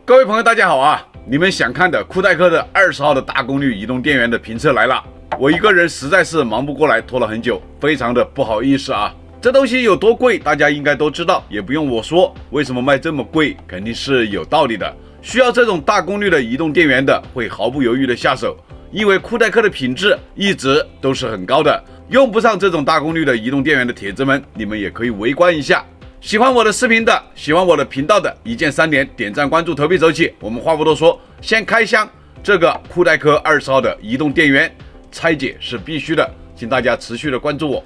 各位朋友大家好啊，你们想看的酷泰克的20号的大功率移动电源的评测来了，我一个人实在是忙不过来，拖了很久，非常的不好意思啊。这东西有多贵大家应该都知道，也不用我说，为什么卖这么贵肯定是有道理的。需要这种大功率的移动电源的会毫不犹豫的下手，因为酷泰克的品质一直都是很高的。用不上这种大功率的移动电源的铁子们，你们也可以围观一下。喜欢我的视频的，喜欢我的频道的，一键3连，点赞、关注、投币走起。我们话不多说，先开箱这个酷泰克20号的移动电源，拆解是必须的，请大家持续的关注我。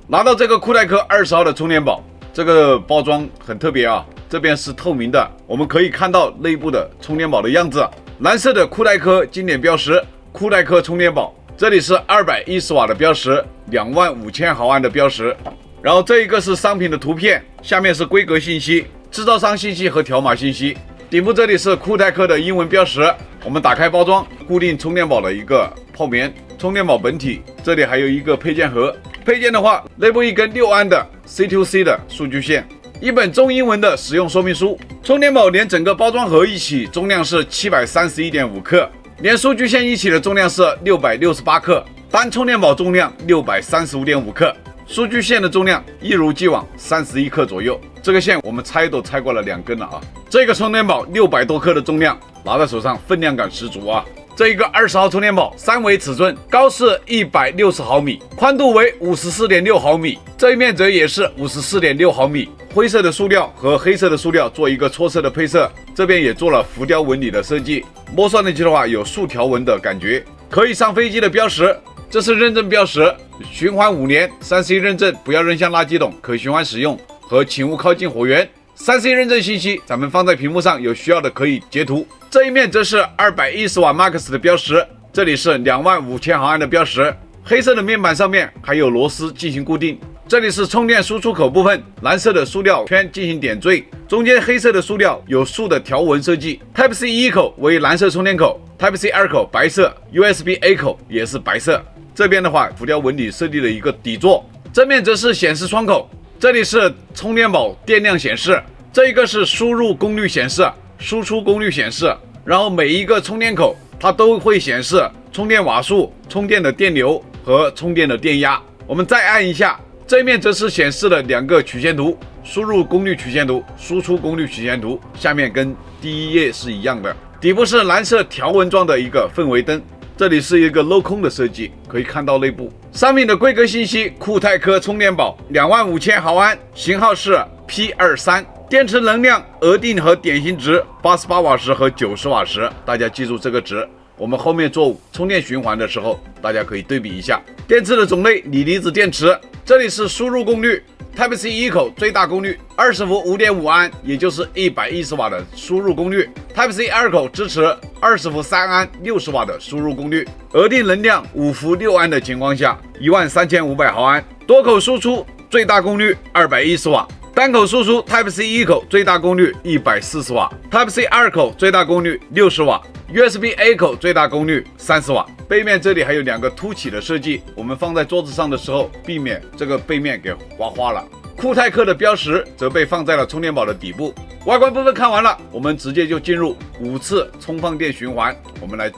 拿到这个酷泰克20号的充电宝，这个包装很特别啊，这边是透明的，我们可以看到内部的充电宝的样子。蓝色的酷泰克经典标识，酷泰克充电宝，这里是210瓦的标识，25000毫安的标识。然后这一个是商品的图片，下面是规格信息、制造商信息和条码信息。顶部这里是酷泰克的英文标识。我们打开包装，固定充电宝的一个泡棉，充电宝本体，这里还有一个配件盒。配件的话，内部一根6安的 C2C 的数据线，一本中英文的使用说明书。充电宝连整个包装盒一起重量是731.5克，连数据线一起的重量是668克，单充电宝重量635.5克。数据线的重量一如既往31克左右，这个线我们拆都拆过了2根了啊。这个充电宝600多克的重量，拿在手上分量感十足啊。这一个20号充电宝3维尺寸，高是160毫米，宽度为54.6毫米，这一面则也是54.6毫米。灰色的塑料和黑色的塑料做一个错色的配色，这边也做了浮雕纹理的设计，摸上去的话有竖条纹的感觉，可以上飞机的标识。这是认证标识，循环5年，3C 认证，不要扔向垃圾桶，可循环使用和请勿靠近火源。3C 认证信息咱们放在屏幕上，有需要的可以截图。这一面则是210瓦 Max 的标识，这里是25000毫安的标识。黑色的面板上面还有螺丝进行固定。这里是充电输出口部分，蓝色的塑料圈进行点缀，中间黑色的塑料有竖的条纹设计。Type-C 1口为蓝色充电口， Type-C 2口白色， USB-A 口也是白色。这边的话，浮雕纹理设计了一个底座，正面则是显示窗口，这里是充电宝电量显示，这一个是输入功率显示，输出功率显示，然后每一个充电口它都会显示充电瓦数、充电的电流和充电的电压。我们再按一下，这一面则是显示了2个曲线图，输入功率曲线图、输出功率曲线图，下面跟第一页是一样的。底部是蓝色条纹状的一个氛围灯。这里是一个镂空的设计，可以看到内部。商品的规格信息：酷泰克充电宝25000毫安，型号是 P23， 电池能量额定和典型值88瓦时和90瓦时，大家记住这个值。我们后面做充电循环的时候，大家可以对比一下。电池的种类：锂离子电池。这里是输入功率。Type-C 1口最大功率20伏 5.5 安，也就是110瓦的输入功率。Type-C 2口支持20伏3安60瓦的输入功率。额定能量5伏6安的情况下，13500毫安。多口输出最大功率210瓦。单口输出 Type-C 1口最大功率140瓦。Type-C 2口最大功率60瓦。USB-A 口最大功率30瓦。背面这里还有2个凸起的设计，我们放在桌子上的时候，避免这个背面给刮花了。酷泰克的标识则被放在了充电宝的底部。外观部分看完了，我们直接就进入5次充放电循环，我们来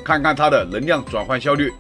看看它的能量转换效率。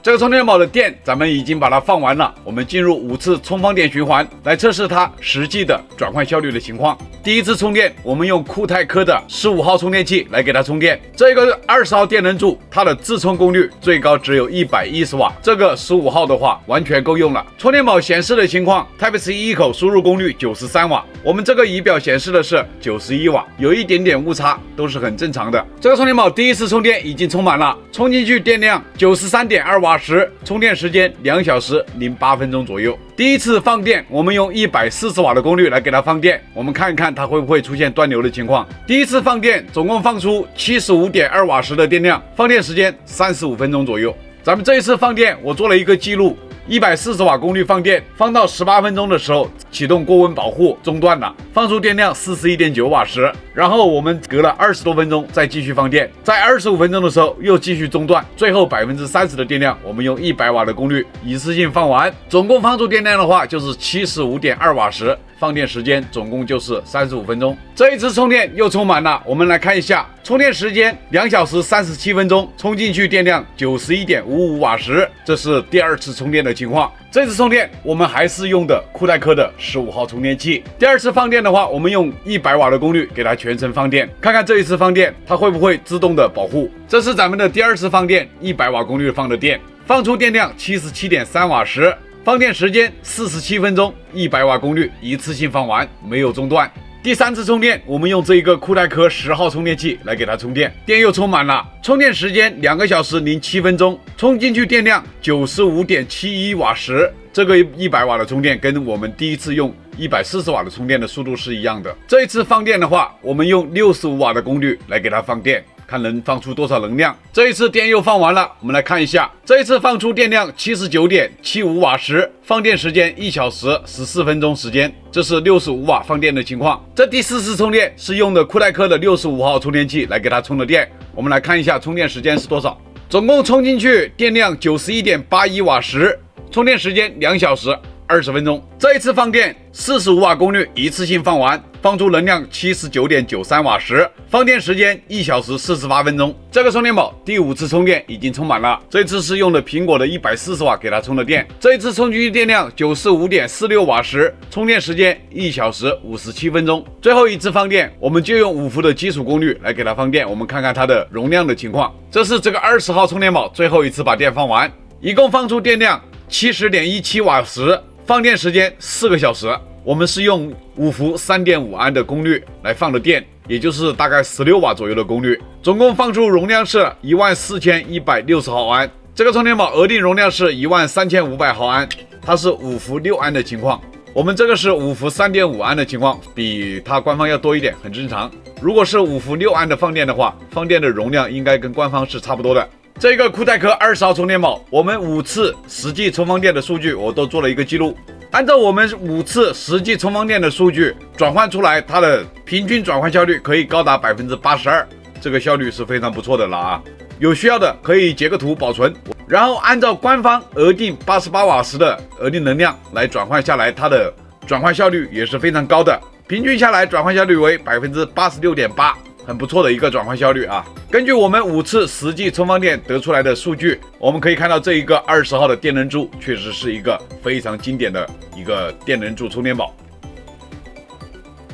这个充电宝的电咱们已经把它放完了，我们进入5次充放电循环，来测试它实际的转换效率的情况。第一次充电，我们用酷泰克的15号充电器来给它充电。这个20号电能柱，它的自充功率最高只有110瓦，这个15号的话完全够用了。充电宝显示的情况 ，Type-C 1口输入功率93瓦，我们这个仪表显示的是91瓦，有一点点误差，都是很正常的。这个充电宝第一次充电已经充满了，充进去电量93.2瓦时，充电时间2小时08分钟左右。第一次放电，我们用140瓦的功率来给它放电，我们看一看它会不会出现断流的情况。第一次放电总共放出75.2瓦时的电量，放电时间35分钟左右。咱们这一次放电，我做了一个记录，140瓦功率放电，放到18分钟的时候启动过温保护中断了，放出电量41.9瓦时，然后我们隔了20多分钟再继续放电，在25分钟的时候又继续中断，最后30%的电量我们用100瓦的功率一次性放完，总共放出电量的话就是75.2瓦时，放电时间总共就是35分钟。这一次充电又充满了，我们来看一下充电时间2小时37分钟，充进去电量91.55瓦时，这是第二次充电的情况。这次充电我们还是用的酷戴科的15号充电器。第二次放电的话，我们用100瓦的功率给它全程放电，看看这一次放电它会不会自动的保护。这是咱们的第二次放电，100瓦功率放的电，放出电量77.3瓦时，放电时间47分钟，100瓦功率一次性放完，没有中断。第三次充电，我们用这一个酷戴科10号充电器来给它充电，电又充满了，充电时间2个小时07分钟，充进去电量95.71瓦时。这个100瓦的充电跟我们第一次用140瓦的充电的速度是一样的。这一次放电的话，我们用65瓦的功率来给它放电，看能放出多少能量。这一次电又放完了，我们来看一下，这一次放出电量79.75瓦时，放电时间1小时14分钟时间，这是65瓦放电的情况。这第四次充电是用的酷戴科的65号充电器来给它充的电，我们来看一下充电时间是多少。总共充进去电量91.81瓦时，充电时间2小时20分钟。这一次放电45瓦功率一次性放完，放出能量79.93瓦时，放电时间1小时48分钟。这个充电宝第5次充电已经充满了，这次是用的苹果的140瓦给它充的电。这一次充进去电量95.46瓦时，充电时间1小时57分钟。最后一次放电，我们就用5伏的基础功率来给它放电，我们看看它的容量的情况。这是这个20号充电宝最后一次把电放完，一共放出电量70.17瓦时，放电时间4个小时。我们是用5伏3.5安的功率来放的电，也就是大概16瓦左右的功率，总共放出容量是14160毫安。这个充电宝额定容量是13500毫安，它是5伏6安的情况。我们这个是5伏3.5安的情况，比它官方要多一点，很正常。如果是5伏6安的放电的话，放电的容量应该跟官方是差不多的。这个酷戴科20号充电宝，我们5次实际充放电的数据我都做了一个记录。按照我们5次实际充放电的数据转换出来，它的平均转换效率可以高达82%，这个效率是非常不错的了啊！有需要的可以截个图保存，然后按照官方额定88瓦时的额定能量来转换下来，它的转换效率也是非常高的，平均下来转换效率为86.8%。很不错的一个转换效率啊！根据我们5次实际充放电得出来的数据，我们可以看到这一个20号的电能柱确实是一个非常经典的一个电能柱充电宝。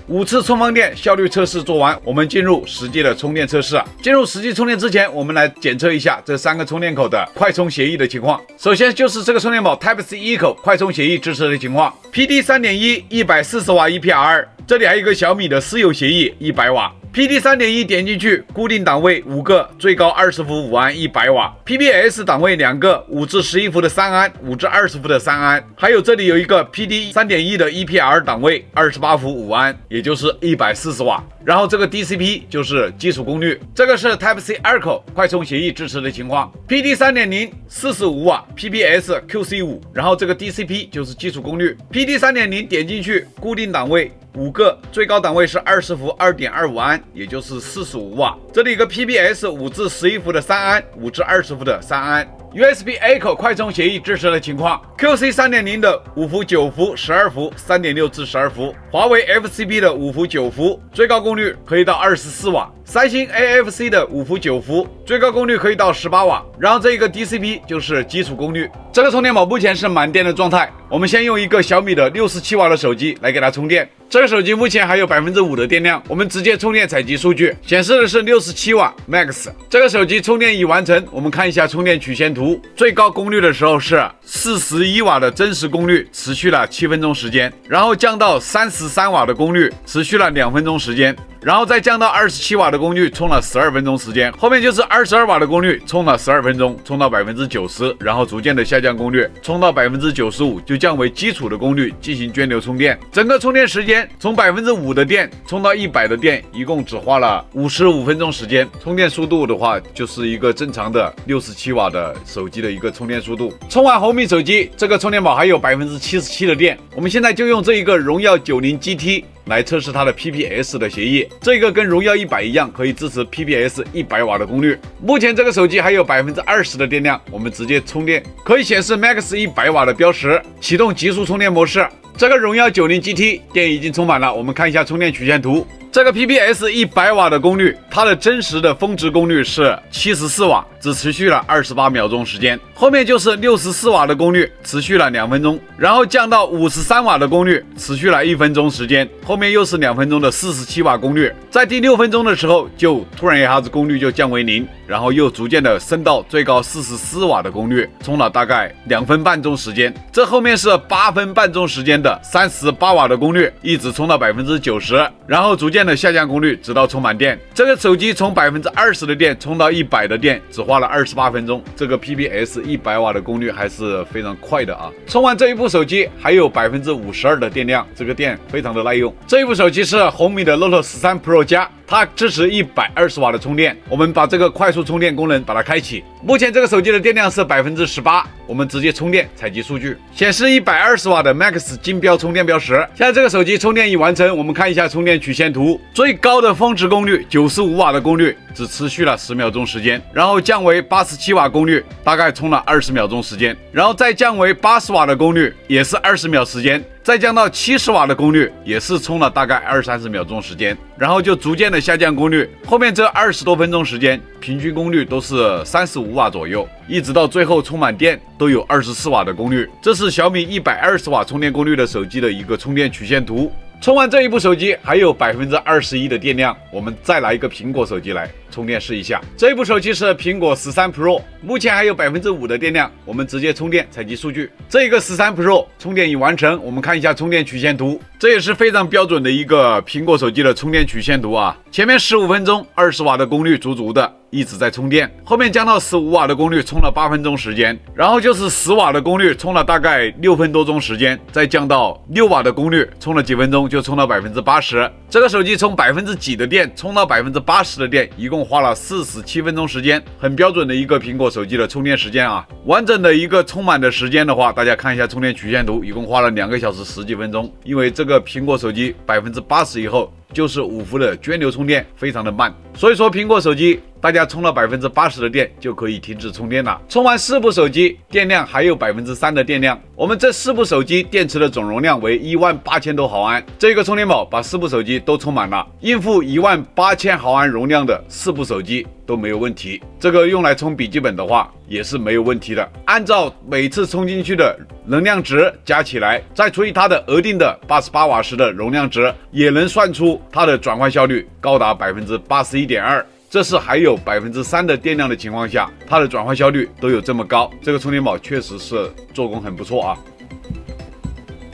5次充放电效率测试做完，我们进入实际的充电测试。进入实际充电之前，我们来检测一下这3个充电口的快充协议的情况。首先就是这个充电宝 Type-C 一口快充协议支持的情况 ，PD 3.1 140瓦 EPR， 这里还有一个小米的私有协议100瓦。PD 3.1 点进去，固定档位5个，最高20伏5安100瓦。PPS 档位2个，5至11伏的3安，5至20伏的3安。还有这里有一个 PD 3.1 的 EPR 档位28伏5安，也就是140瓦。然后这个 DCP 就是基础功率，这个是 Type-C 2口快充协议支持的情况。PD 3.0 45瓦 ，PPS QC5，然后这个 DCP 就是基础功率。PD 3.0 点进去，固定档位5个，最高档位是20伏2.25安，也就是45瓦。这里有个 PPS 5至11伏的3安，5至20伏的3安。USB-A 口快充协议支持的情况 ，QC 3.0 的5伏、9伏、12伏、3.6至12伏，华为 FCP 的5伏、9伏，最高功率可以到24瓦。三星 AFC 的5伏9伏，最高功率可以到18瓦。然后这个 DCP 就是基础功率。这个充电宝目前是满电的状态。我们先用一个小米的67瓦的手机来给它充电。这个手机目前还有5%的电量，我们直接充电采集数据，显示的是67瓦 Max。这个手机充电已完成，我们看一下充电曲线图。最高功率的时候是41瓦的真实功率，持续了7分钟时间，然后降到33瓦的功率，持续了2分钟时间。然后再降到27瓦的功率，充了12分钟时间，后面就是22瓦的功率，充了12分钟，充到90%，然后逐渐的下降功率，充到95%就降为基础的功率进行涓流充电。整个充电时间从5%的电充到100的电，一共只花了55分钟时间。充电速度的话，就是一个正常的67瓦的手机的一个充电速度。充完红米手机，这个充电宝还有77%的电。我们现在就用这一个荣耀90 GT。来测试它的 PPS 的协议。这个跟荣耀100一样，可以支持 PPS 100瓦的功率。目前这个手机还有20%的电量，我们直接充电，可以显示 Max 100瓦的标识，启动极速充电模式。这个荣耀90 GT 电已经充满了，我们看一下充电曲线图。这个 PPS 100瓦的功率，它的真实的峰值功率是74瓦，只持续了28秒钟时间。后面就是64瓦的功率，持续了2分钟，然后降到53瓦的功率，持续了1分钟时间。后面又是2分钟的47瓦功率，在第6分钟的时候，就突然一下子功率就降为0，然后又逐渐的升到最高44瓦的功率，充了大概2分半钟时间。这后面是8分半钟时间的38瓦的功率，一直充到90%，然后逐渐的下降功率，直到充满电。这个手机从20%的电充到100的电，只花了28分钟。这个 PPS 100瓦的功率还是非常快的啊！充完这一部手机还有52%的电量，这个电非常的耐用。这一部手机是红米的 Note 13 Pro 加，它支持120瓦的充电。我们把这个快速充电功能把它开启。目前这个手机的电量是18%，我们直接充电采集数据，显示120瓦的 Max 金标充电标识。现在这个手机充电已完成，我们看一下充电曲线图。最高的峰值功率95瓦的功率，只持续了10秒钟时间，然后降为87瓦功率，大概充了20秒钟时间，然后再降为80瓦的功率，也是20秒时间。再降到70瓦的功率，也是充了大概20-30秒钟时间，然后就逐渐的下降功率。后面这20多分钟时间，平均功率都是35瓦左右，一直到最后充满电都有24瓦的功率。这是小米120瓦充电功率的手机的一个充电曲线图。充完这一部手机还有21%的电量，我们再来一个苹果手机来充电试一下。这一部手机是苹果13 Pro， 目前还有5%的电量，我们直接充电采集数据。这个13 Pro 充电已完成，我们看一下充电曲线图。这也是非常标准的一个苹果手机的充电曲线图啊。前面15分钟20瓦的功率足足的一直在充电，后面降到15瓦的功率充了8分钟时间，然后就是10瓦的功率充了大概6分多钟时间，再降到6瓦的功率充了几分钟就充到80%。这个手机从几的电充到80%的电，一共花了47分钟时间，很标准的一个苹果手机的充电时间啊。完整的一个充满的时间的话，大家看一下充电曲线图，一共花了2个小时10几分钟，因为这个苹果手机80%以后就是5伏的涓流充电，非常的慢，所以说苹果手机大家充了80%的电就可以停止充电了。充完4部手机，电量还有3%的电量。我们这4部手机电池的总容量为18000多毫安，这个充电宝把4部手机都充满了，应付18000毫安容量的4部手机都没有问题。这个用来充笔记本的话也是没有问题的。按照每次充进去的能量值加起来，再除以它的额定的88瓦时的容量值，也能算出它的转换效率高达81.2%。这是还有3%的电量的情况下，它的转换效率都有这么高，这个充电宝确实是做工很不错啊。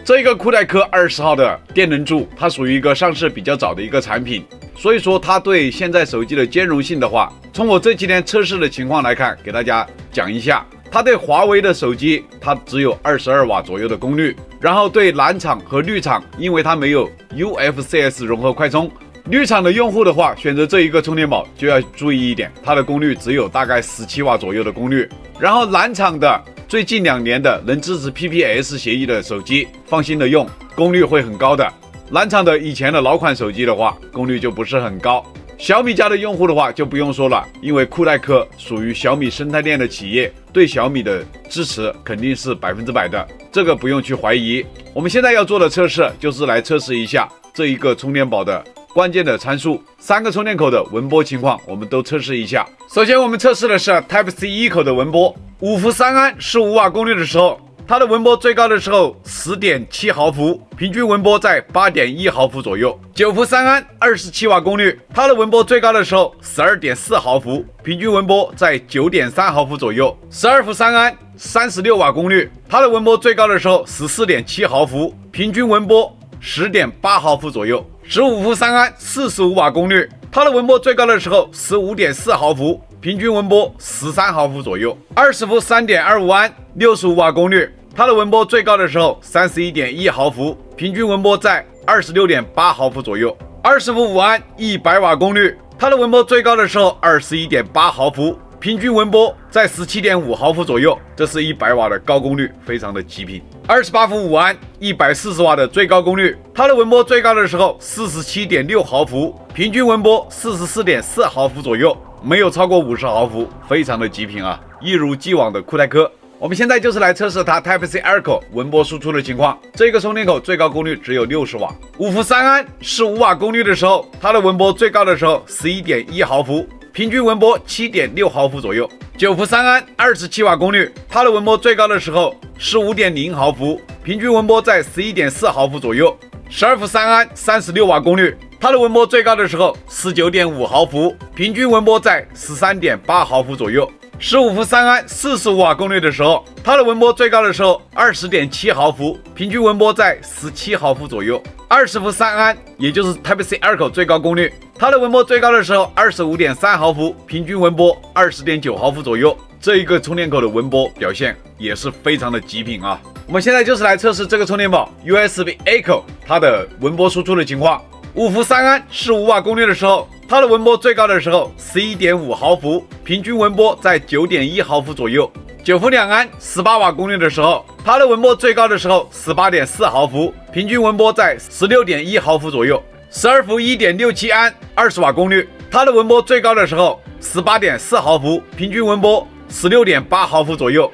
这个酷派克20号的电能柱，它属于一个上市比较早的一个产品，所以说它对现在手机的兼容性的话，从我这几天测试的情况来看，给大家讲一下。它对华为的手机，它只有22瓦左右的功率，然后对蓝厂和绿厂，因为它没有 UFCS 融合快充，绿厂的用户的话，选择这一个充电宝就要注意一点，它的功率只有大概17瓦左右的功率。然后蓝厂的最近2年的能支持 PPS 协议的手机，放心的用，功率会很高的。蓝厂的以前的老款手机的话，功率就不是很高。小米家的用户的话就不用说了，因为酷派克属于小米生态链的企业，对小米的支持肯定是100%的，这个不用去怀疑。我们现在要做的测试就是来测试一下这一个充电宝的关键的参数，3个充电口的文波情况我们都测试一下。首先我们测试的是 Type-C 1口的文波，5伏3安15瓦功率的时候，它的文波最高的时候 10.7 毫伏，平均文波在 8.1 毫伏左右。9伏3安27瓦功率，它的文波最高的时候 12.4 毫伏，平均文波在 9.3 毫伏左右。12伏3安36瓦功率，它的文波最高的时候 14.7 毫伏，平均文波 10.8 毫伏左右。15伏3安45瓦功率，它的文波最高的时候 15.4 毫伏，平均文波13毫伏左右。20伏 3.25 安65瓦功率，它的文波最高的时候 31.1 毫伏，平均文波在 26.8 毫伏左右。20伏5安100瓦功率，它的文波最高的时候 21.8 毫伏，平均文波在 17.5 毫伏左右。这是100瓦的高功率，非常的极品。28伏5安，140瓦的最高功率，它的文波最高的时候 47.6 毫伏，平均文波 44.4 毫伏左右，没有超过50毫伏，非常的极品啊，一如既往的酷泰科。我们现在就是来测试它 Type-C Air 口文波输出的情况。这个充电口最高功率只有60瓦，5伏3安15瓦功率的时候，它的文波最高的时候 11.1 毫伏，平均文波 7.6 毫伏左右。9伏3安27瓦功率，它的文波最高的时候 15.0 毫伏，平均文波在 11.4 毫伏左右。12伏3安36瓦功率，它的文波最高的时候 19.5 毫伏，平均文波在 13.8 毫伏左右。15伏3安45瓦功率的时候，它的文波最高的时候 20.7 毫伏，平均文波在17毫伏左右。20伏3安，也就是 Type-C Air 口最高功率，它的文波最高的时候 25.3 毫伏，平均文波 20.9 毫伏左右。这一个充电口的文波表现也是非常的极品啊！我们现在就是来测试这个充电宝 USB-A 口它的文波输出的情况。5伏3安15瓦功率的时候，它的文波最高的时候 11.5 毫伏，平均文波在 9.1 毫伏左右。9伏2安18瓦功率的时候，它的文波最高的时候 18.4 毫伏，平均文波在 16.1 毫伏左右。12伏 1.67 安20瓦功率，它的文波最高的时候 18.4 毫伏，平均文波 16.8 毫伏左右。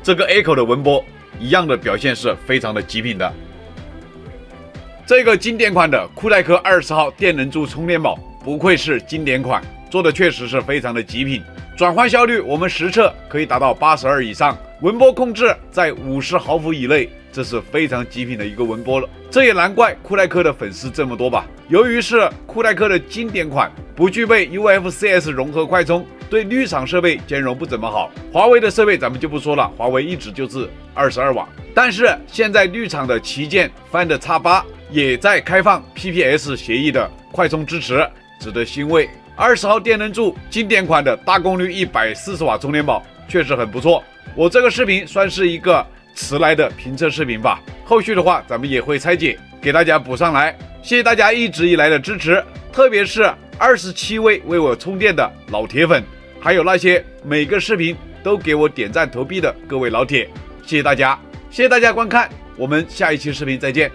这个 A 口的文波一样的表现是非常的极品的。这个经典款的酷泰科20号电能柱充电宝不愧是经典款，做的确实是非常的极品。转换效率我们实测可以达到82以上，文波控制在50毫伏以内，这是非常极品的一个文波了。这也难怪酷泰科的粉丝这么多吧。由于是酷泰科的经典款，不具备 UFCS 融合快充，对绿厂设备兼容不怎么好。华为的设备咱们就不说了，华为一直就是22瓦。但是现在绿厂的旗舰 Find X8 也在开放 PPS 协议的快充支持，值得欣慰。20号电能柱经典款的大功率140瓦充电宝确实很不错。我这个视频算是一个迟来的评测视频吧，后续的话咱们也会拆解给大家补上来。谢谢大家一直以来的支持，特别是27位为我充电的老铁粉，还有那些每个视频都给我点赞投币的各位老铁，谢谢大家，谢谢大家观看，我们下一期视频再见。